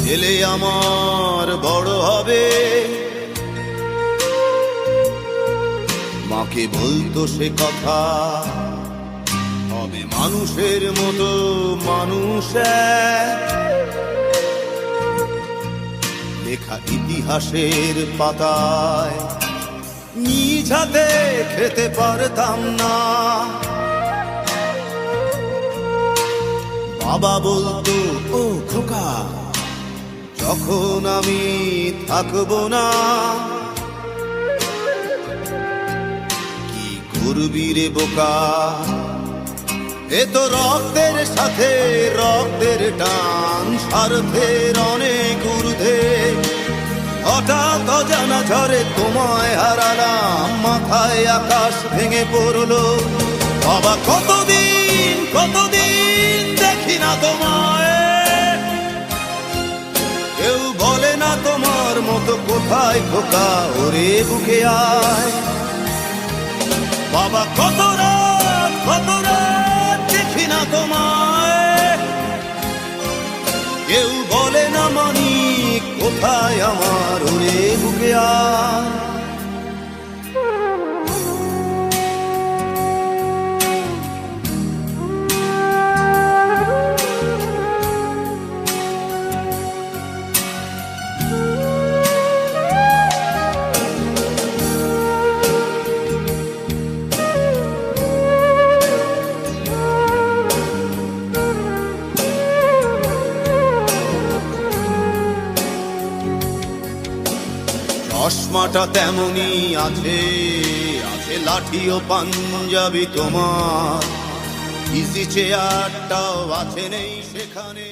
ছেলে আমার বড় হবে, মাকে বলতো সে কথা, হবে মানুষের মতো মানুষ এক। লেখা ইতিহাসের পাতায় নিজ হাতে খেতে পারতাম না। বাবা বলতো, ও খোকা, যখন আমি থাকবো না, কি করবি রে বোকা, এ তো রক্তের সাথে রক্তের টান, স্বার্থের অনেক ঊর্ধ্বে। হঠাৎ অজানা ঝড়ে তোমায় হারালাম, মাথায় আকাশ ভেঙে পড়লো। বাবা কতদিন কতদিন দেখি না তোমায়, কেউ বলে না তোমার মতো কোথায় খোকা, ওরে বুকে আয়। বাবা কত রাত দেখি না তোমায়, কেউ বলে না মানি কোথায় আমার, ওরে বুকে আয়। চশমাটা তেমনি আছে, আছে লাঠি ও পাঞ্জাবি তোমার, ইজি চেয়ারটাও আছে নেই সেখানে।